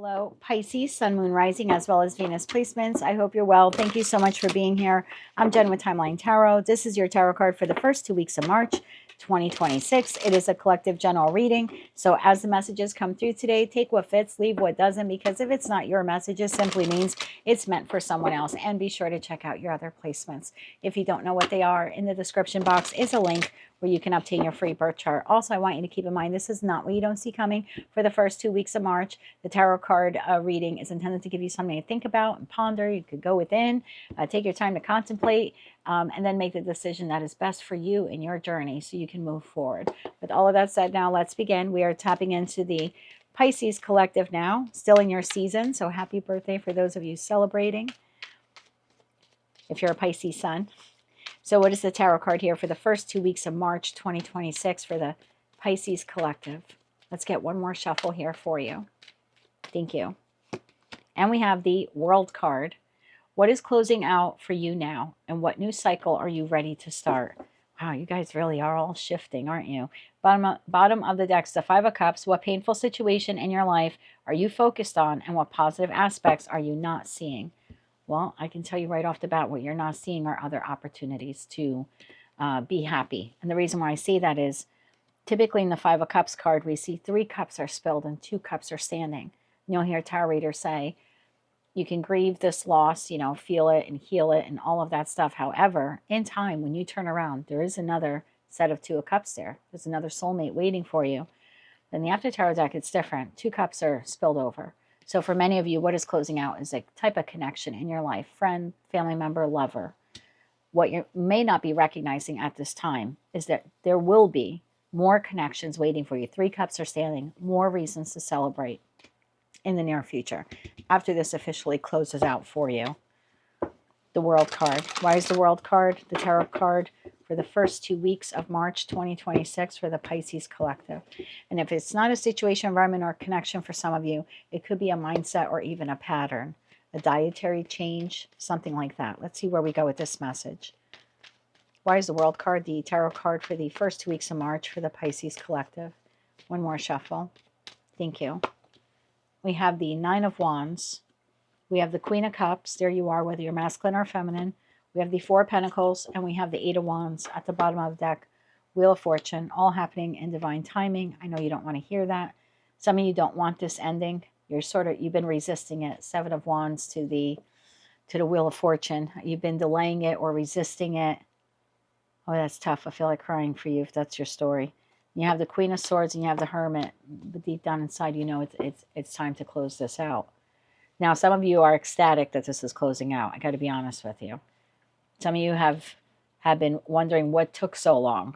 Hello, Pisces, Sun, Moon, Rising, as well as Venus placements. I hope you're well. Thank you so much for being here. I'm Jen with Timeline Tarot. This is your tarot card for the first 2 weeks of March 2026. It is a collective general reading. So as the messages come through today, take what fits, leave what doesn't, because if it's not your message, it simply means it's meant for someone else. And be sure to check out your other placements. If you don't know what they are, in the description box is a link where you can obtain your free birth chart. Also, I want you to keep in mind, this is not what you don't see coming for the first 2 weeks of March. The tarot card reading is intended to give you something to think about and ponder. You could go within, take your time to contemplate, and then make the decision that is best for you in your journey so you can move forward. With all of that said, now let's begin. We are tapping into the Pisces collective now, still in your season. So happy birthday for those of you celebrating, if you're a Pisces sun. So what is the tarot card here for the first 2 weeks of March 2026 for the Pisces collective? Let's get one more shuffle here for you. Thank you. And we have the World card. What is closing out for you now? And what new cycle are you ready to start? Wow, you guys really are all shifting, aren't you? Bottom of the deck is the Five of Cups. What painful situation in your life are you focused on? And what positive aspects are you not seeing? Well, I can tell you right off the bat, what you're not seeing are other opportunities to be happy. And the reason why I say that is, typically in the Five of Cups card, we see 3 cups are spilled and 2 cups are standing. You'll hear tarot readers say, you can grieve this loss, you know, feel it and heal it and all of that stuff. However, in time, when you turn around, there is another set of 2 of cups there. There's another soulmate waiting for you. Then the After Tarot deck, it's different. 2 cups are spilled over. So for many of you, what is closing out is a type of connection in your life, friend, family member, lover. What you may not be recognizing at this time is that there will be more connections waiting for you. 3 cups are standing, more reasons to celebrate in the near future after this officially closes out for you. The World card. Why is the World card the tarot card for the first 2 weeks of March 2026 for the Pisces collective? And if it's not a situation, environment, or connection for some of you, it could be a mindset or even a pattern, a dietary change, something like that. Let's see where we go with this message. Why is the World card the tarot card for the first 2 weeks of March for the Pisces collective? One more shuffle. Thank you. We have the Nine of Wands. We have the Queen of Cups. There you are, whether you're masculine or feminine. We have the 4 of Pentacles, and we have the 8 of Wands at the bottom of the deck. Wheel of Fortune, all happening in divine timing. I know you don't want to hear that. Some of you don't want this ending. You've been resisting it. 7 of Wands to the Wheel of Fortune. You've been delaying it or resisting it. Oh, that's tough. I feel like crying for you if that's your story. You have the Queen of Swords and you have the Hermit, but deep down inside, you know it's time to close this out. Now, some of you are ecstatic that this is closing out. I got to be honest with you. Some of you have been wondering what took so long.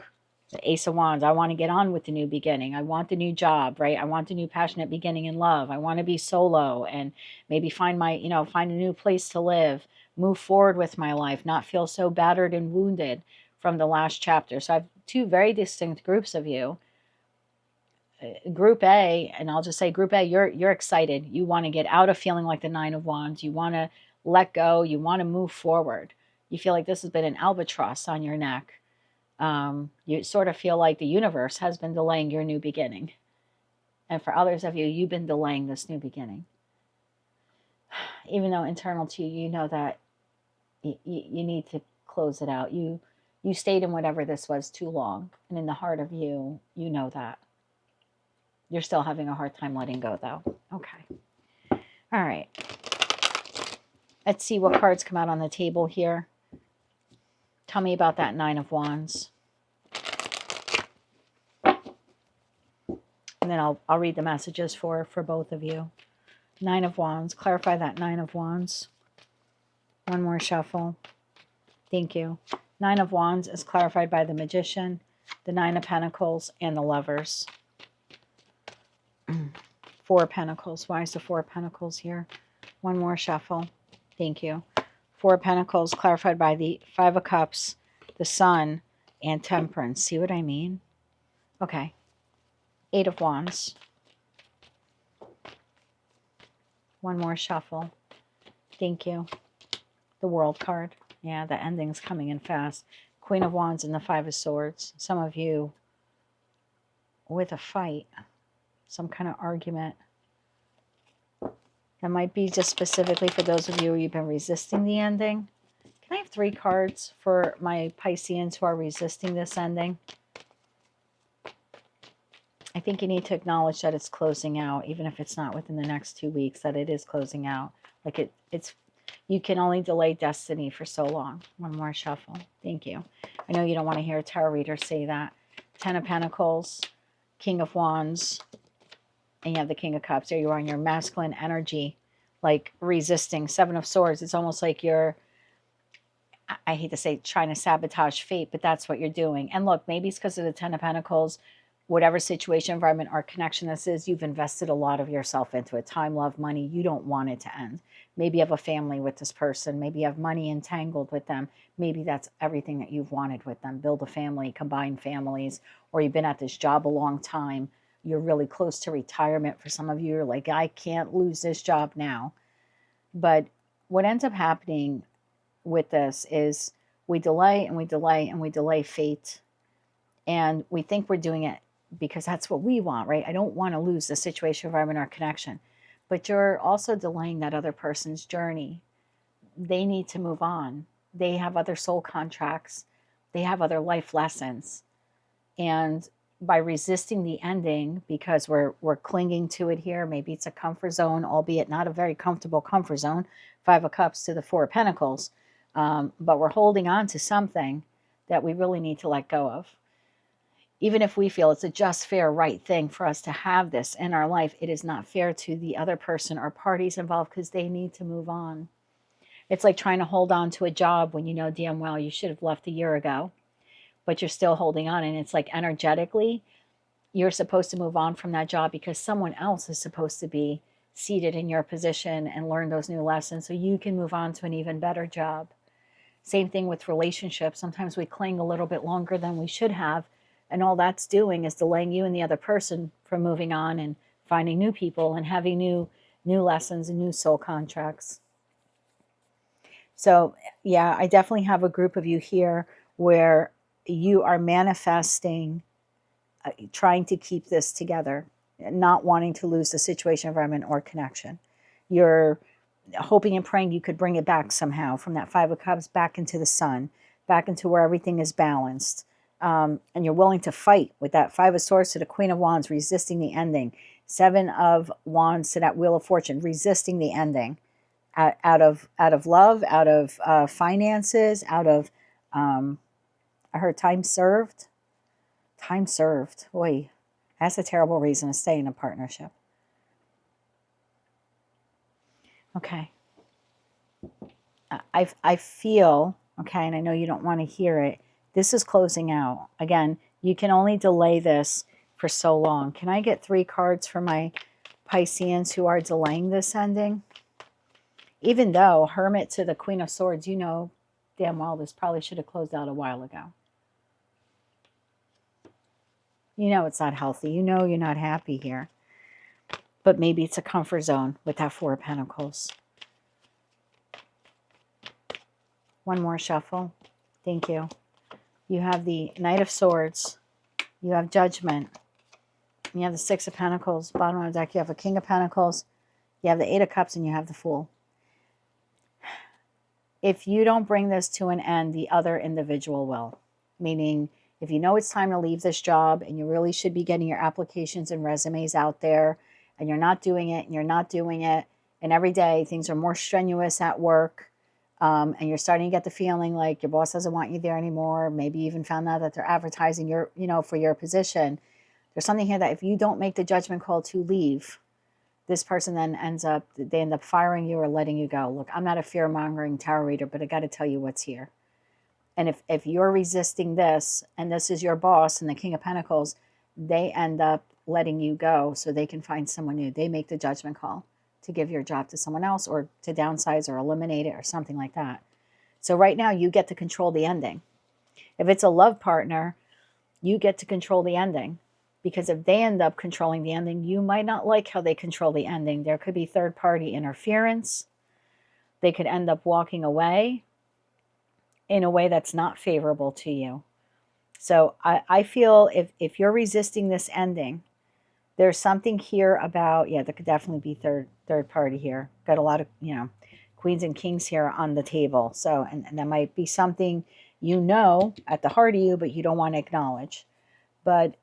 The Ace of Wands, I want to get on with the new beginning. I want the new job, right? I want the new passionate beginning in love. I want to be solo and maybe find a new place to live, move forward with my life, not feel so battered and wounded from the last chapter. So I have 2 very distinct groups of you. Group A, and I'll just say Group A, you're excited. You want to get out of feeling like the 9 of Wands. You want to let go. You want to move forward. You feel like this has been an albatross on your neck. You sort of feel like the universe has been delaying your new beginning. And for others of you, you've been delaying this new beginning. Even though internal to you, you know that you need to close it out. You stayed in whatever this was too long. And in the heart of you, you know that. You're still having a hard time letting go, though. Okay. All right. Let's see what cards come out on the table here. Tell me about that 9 of Wands. And then I'll read the messages for both of you. 9 of Wands. Clarify that 9 of Wands. One more shuffle. Thank you. 9 of Wands is clarified by the Magician, the 9 of Pentacles, and the Lovers. 4 of Pentacles. Why is the 4 of Pentacles here? One more shuffle. Thank you. 4 of Pentacles clarified by the 5 of Cups, the Sun, and Temperance. See what I mean? Okay. 8 of Wands. One more shuffle. Thank you. The World card. Yeah, the ending's coming in fast. Queen of Wands and the 5 of Swords. Some of you with a fight. Some kind of argument. That might be just specifically for those of you who've been resisting the ending. Can I have 3 cards for my Pisceans who are resisting this ending? I think you need to acknowledge that it's closing out, even if it's not within the next 2 weeks, that it is closing out. Like it's, you can only delay destiny for so long. One more shuffle. Thank you. I know you don't want to hear a tarot reader say that. 10 of Pentacles, King of Wands, and you have the King of Cups. There you are in your masculine energy, like resisting. 7 of Swords. It's almost like you're, I hate to say trying to sabotage fate, but that's what you're doing. And look, maybe it's because of the 10 of Pentacles, whatever situation, environment, or connection this is, you've invested a lot of yourself into it. Time, love, money. You don't want it to end. Maybe you have a family with this person. Maybe you have money entangled with them. Maybe that's everything that you've wanted with them. Build a family, combine families, or you've been at this job a long time. You're really close to retirement. For some of you, you're like, I can't lose this job now. But what ends up happening with this is we delay and we delay and we delay fate. And we think we're doing it because that's what we want, right? I don't want to lose the situation, environment, or connection. But you're also delaying that other person's journey. They need to move on. They have other soul contracts. They have other life lessons. And by resisting the ending, because we're clinging to it here, maybe it's a comfort zone, albeit not a very comfortable comfort zone, 5 of Cups to the 4 of Pentacles. But we're holding on to something that we really need to let go of. Even if we feel it's a just, fair, right thing for us to have this in our life, it is not fair to the other person or parties involved because they need to move on. It's like trying to hold on to a job when you know damn well you should have left a year ago, but you're still holding on. And it's like energetically, you're supposed to move on from that job because someone else is supposed to be seated in your position and learn those new lessons so you can move on to an even better job. Same thing with relationships. Sometimes we cling a little bit longer than we should have. And all that's doing is delaying you and the other person from moving on and finding new people and having new lessons and new soul contracts. So, yeah, I definitely have a group of you here where you are manifesting, trying to keep this together, not wanting to lose the situation, environment, or connection. You're hoping and praying you could bring it back somehow from that 5 of Cups back into the sun, back into where everything is balanced. And you're willing to fight with that 5 of Swords to the Queen of Wands, resisting the ending. 7 of Wands to that Wheel of Fortune, resisting the ending. Out of love, out of finances, out of, I heard time served. Time served. Boy, that's a terrible reason to stay in a partnership. Okay. I feel, okay, and I know you don't want to hear it, this is closing out. Again, you can only delay this for so long. Can I get 3 cards for my Pisceans who are delaying this ending? Even though Hermit to the Queen of Swords, you know damn well this probably should have closed out a while ago. You know it's not healthy. You know you're not happy here. But maybe it's a comfort zone with that 4 of Pentacles. One more shuffle. Thank you. You have the Knight of Swords. You have Judgment. You have the 6 of Pentacles. Bottom of the deck, you have a King of Pentacles. You have the 8 of Cups, and you have the Fool. If you don't bring this to an end, the other individual will. Meaning, if you know it's time to leave this job and you really should be getting your applications and resumes out there, and you're not doing it, and you're not doing it, and every day things are more strenuous at work, and you're starting to get the feeling like your boss doesn't want you there anymore. Maybe you even found out that they're advertising your, for your position. There's something here that if you don't make the judgment call to leave, this person then they end up firing you or letting you go. Look, I'm not a fear-mongering tarot reader, but I got to tell you what's here. And if you're resisting this, and this is your boss and the King of Pentacles, they end up letting you go so they can find someone new. They make the judgment call to give your job to someone else or to downsize or eliminate it or something like that. So right now you get to control the ending. If it's a love partner, you get to control the ending. Because if they end up controlling the ending, you might not like how they control the ending. There could be third-party interference. They could end up walking away in a way that's not favorable to you. So I feel if you're resisting this ending, there's something here about, yeah, there could definitely be third party here. Got a lot of, queens and kings here on the table. So, and that might be something at the heart of you, but you don't want to acknowledge. But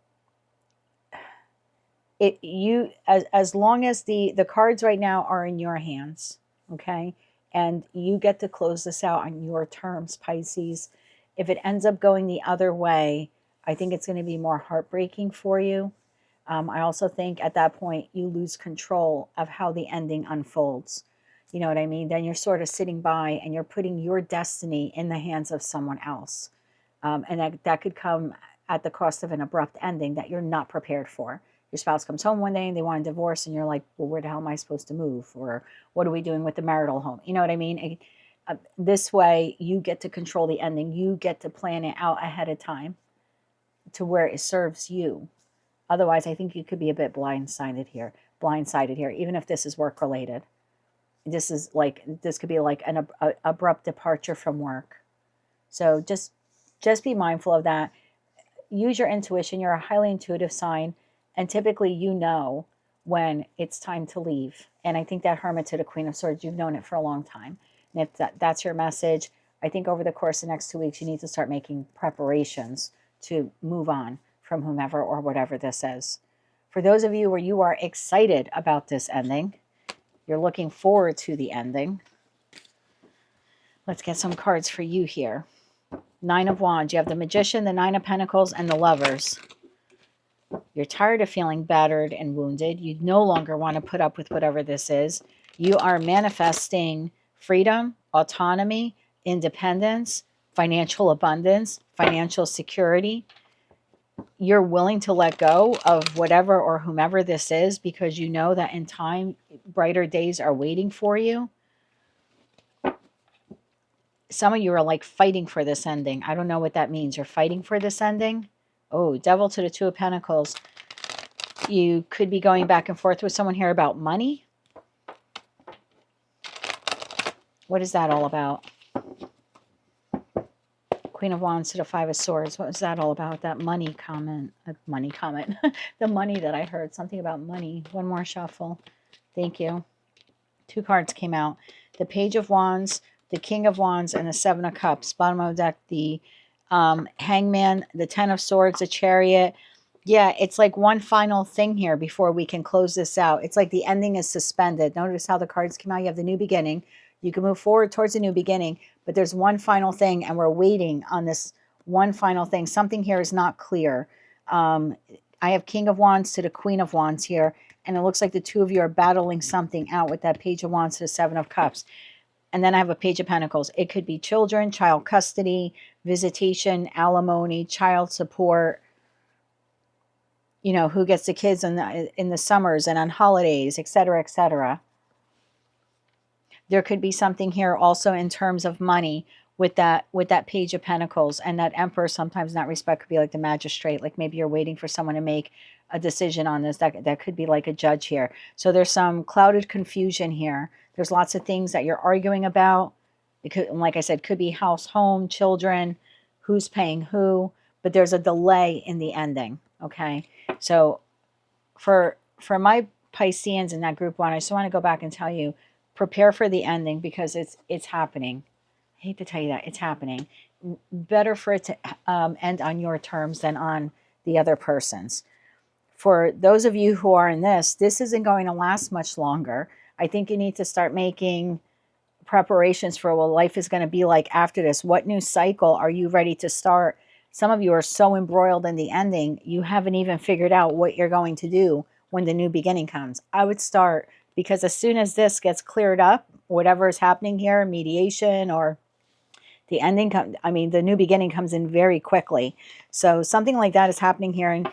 as long as the cards right now are in your hands, okay, and you get to close this out on your terms, Pisces. If it ends up going the other way, I think it's going to be more heartbreaking for you. I also think at that point you lose control of how the ending unfolds. You know what I mean? Then you're sort of sitting by and you're putting your destiny in the hands of someone else. And that could come at the cost of an abrupt ending that you're not prepared for. Your spouse comes home one day and they want a divorce and you're like, well, where the hell am I supposed to move? Or what are we doing with the marital home? You know what I mean? This way you get to control the ending. You get to plan it out ahead of time to where it serves you. Otherwise, I think you could be a bit blindsided here, even if this is work related. This could be like an abrupt departure from work. So just be mindful of that. Use your intuition. You're a highly intuitive sign. And typically, when it's time to leave. And I think that Hermit to the Queen of Swords, you've known it for a long time. And if that's your message, I think over the course of the next 2 weeks, you need to start making preparations to move on from whomever or whatever this is. For those of you where you are excited about this ending, you're looking forward to the ending. Let's get some cards for you here. Nine of Wands. You have the Magician, the Nine of Pentacles, and the Lovers. You're tired of feeling battered and wounded. You no longer want to put up with whatever this is. You are manifesting freedom, autonomy, independence, financial abundance, financial security. You're willing to let go of whatever or whomever this is because you know that in time, brighter days are waiting for you. Some of you are like fighting for this ending. I don't know what that means. You're fighting for this ending. Oh, Devil to the Two of Pentacles. You could be going back and forth with someone here about money. What is that all about? Queen of Wands to the Five of Swords. What was that all about? That money comment. The money that I heard. Something about money. One more shuffle. Thank you. Two cards came out. The Page of Wands, the King of Wands, and the Seven of Cups. Bottom of the deck, the Hangman, the Ten of Swords, the Chariot. Yeah, it's like one final thing here before we can close this out. It's like the ending is suspended. Notice how the cards came out. You have the new beginning. You can move forward towards a new beginning, but there's one final thing, and we're waiting on this one final thing. Something here is not clear. I have King of Wands to the Queen of Wands here, and it looks like the two of you are battling something out with that Page of Wands to the Seven of Cups. And then I have a Page of Pentacles. It could be children, child custody, visitation, alimony, child support. You know, who gets the kids in the summers and on holidays, etc., etc. There could be something here also in terms of money with that Page of Pentacles, and that Emperor. Sometimes in that respect could be like the Magistrate. Like maybe you're waiting for someone to make a decision on this. That could be like a judge here. So there's some clouded confusion here. There's lots of things that you're arguing about. It could, like I said, could be house, home, children, who's paying who, but there's a delay in the ending. Okay. So for my Pisceans in that group one, I just want to go back and tell you, prepare for the ending because it's happening. I hate to tell you that. It's happening. Better for it to end on your terms than on the other person's. For those of you who are in this isn't going to last much longer. I think you need to start making preparations for what life is going to be like after this. What new cycle are you ready to start? Some of you are so embroiled in the ending, you haven't even figured out what you're going to do when the new beginning comes. I would start, because as soon as this gets cleared up, whatever is happening here, mediation or the ending, the new beginning comes in very quickly. So something like that is happening here. And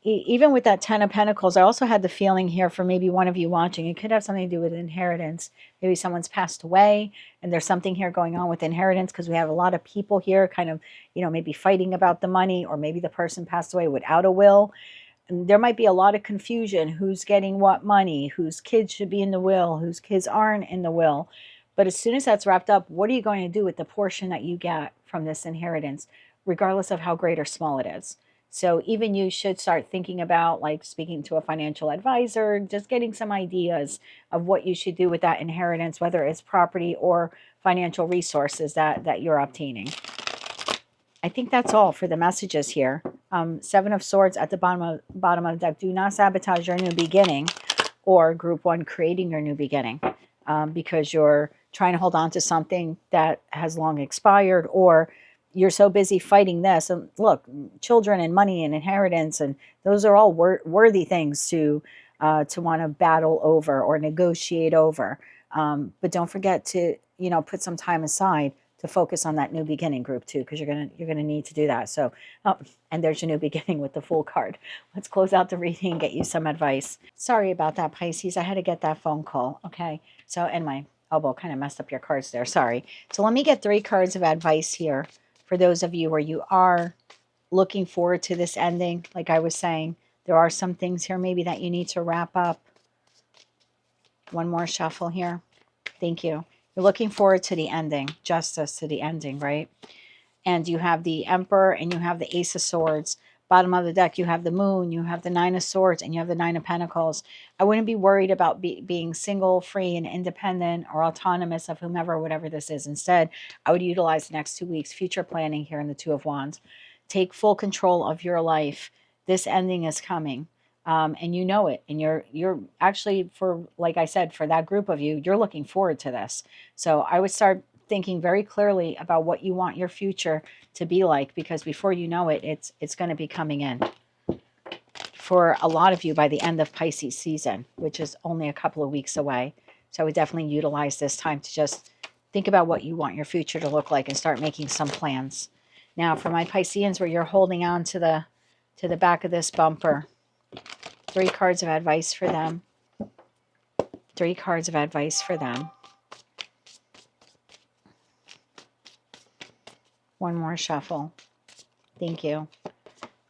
even with that Ten of Pentacles, I also had the feeling here for maybe one of you watching, it could have something to do with inheritance. Maybe someone's passed away and there's something here going on with inheritance, because we have a lot of people here kind of, maybe fighting about the money, or maybe the person passed away without a will. And there might be a lot of confusion. Who's getting what money? Whose kids should be in the will? Whose kids aren't in the will? But as soon as that's wrapped up, what are you going to do with the portion that you get from this inheritance, regardless of how great or small it is? So even you should start thinking about like speaking to a financial advisor, just getting some ideas of what you should do with that inheritance, whether it's property or financial resources that you're obtaining. I think that's all for the messages here. Seven of Swords at the bottom of the deck. Do not sabotage your new beginning, or group one, creating your new beginning, because you're trying to hold on to something that has long expired, or you're so busy fighting this. And look, children and money and inheritance, and those are all worthy things to want to battle over or negotiate over. But don't forget to, put some time aside to focus on that new beginning, group two, because you're gonna need to do that. So, and there's your new beginning with the Fool card. Let's close out the reading and get you some advice. Sorry about that, Pisces. I had to get that phone call. Okay, so, and my elbow kind of messed up your cards there. Sorry. So let me get 3 cards of advice here for those of you where you are looking forward to this ending. Like I was saying, there are some things here maybe that you need to wrap up. One more shuffle here. Thank you. You're looking forward to the ending, justice to the ending, right? And you have the Emperor and you have the Ace of Swords. Bottom of the deck, you have the Moon, you have the Nine of Swords, and you have the Nine of Pentacles. I wouldn't be worried about being single, free, and independent or autonomous of whomever, whatever this is. Instead, I would utilize the next 2 weeks, future planning here in the Two of Wands. Take full control of your life. This ending is coming. And you know it, and you're actually, for, like I said, for that group of you, you're looking forward to this. So I would start thinking very clearly about what you want your future to be like, because before you know it, it's going to be coming in for a lot of you by the end of Pisces season, which is only a couple of weeks away. So I would definitely utilize this time to just think about what you want your future to look like and start making some plans. Now, for my Pisceans, where you're holding on to the back of this bumper, 3 cards of advice for them. 3 cards of advice for them. One more shuffle. Thank you.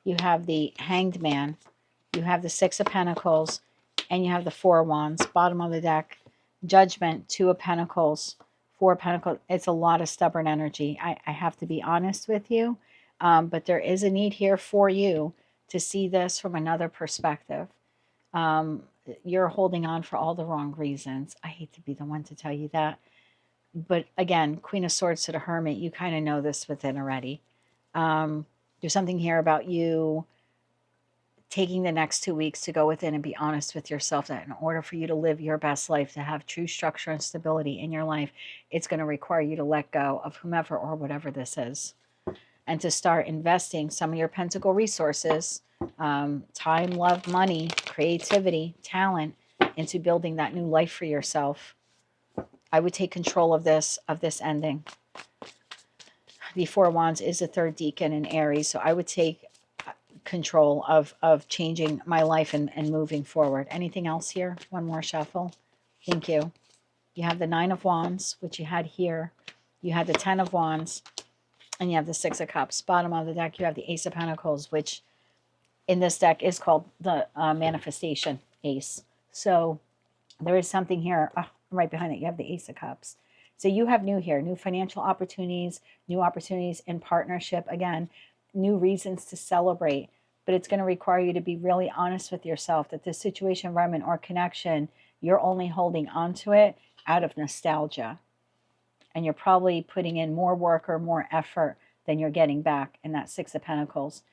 You have the Hanged Man. You have the 6 of Pentacles. And you have the 4 of Wands. Bottom of the deck. Judgment. 2 of Pentacles. 4 of Pentacles. It's a lot of stubborn energy. I have to be honest with you. But there is a need here for you to see this from another perspective. You're holding on for all the wrong reasons. I hate to be the one to tell you that. But again, Queen of Swords to the Hermit, you kind of know this within already. There's something here about you taking the next 2 weeks to go within and be honest with yourself that in order for you to live your best life, to have true structure and stability in your life, it's going to require you to let go of whomever or whatever this is, and to start investing some of your pentacle resources, time, love, money, creativity, talent, into building that new life for yourself. I would take control of this ending. The 4 of Wands is the 3rd decan in Aries, so I would take control of changing my life and moving forward. Anything else here? One more shuffle. Thank you. You have the 9 of Wands, which you had here. You had the 10 of Wands, and you have the 6 of Cups. Bottom of the deck, you have the Ace of Pentacles, which in this deck is called the Manifestation Ace. So there is something here. Right behind it, you have the Ace of Cups. So you have new financial opportunities, new opportunities in partnership. Again, new reasons to celebrate. But it's going to require you to be really honest with yourself that this situation, environment, or connection, you're only holding on to it out of nostalgia. And you're probably putting in more work or more effort than you're getting back in that 6 of Pentacles.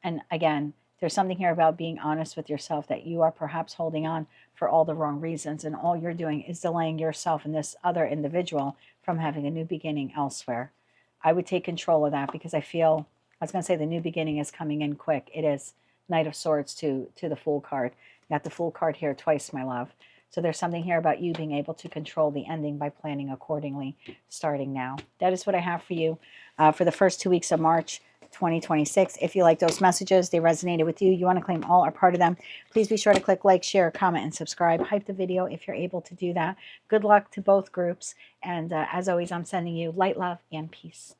And again, there's something here about being honest with yourself that you are perhaps holding on for all the wrong reasons, and all you're doing is delaying yourself and this other individual from having a new beginning elsewhere. I would take control of that, because I was going to say the new beginning is coming in quick. It is. Knight of Swords to the Fool card. Got the Fool card here twice, my love. So there's something here about you being able to control the ending by planning accordingly, starting now. That is what I have for you for the first 2 weeks of March 2026. If you like those messages, they resonated with you, you want to claim all or part of them, please be sure to click like, share, comment, and subscribe. Hype the video if you're able to do that. Good luck to both groups. And as always, I'm sending you light, love, and peace.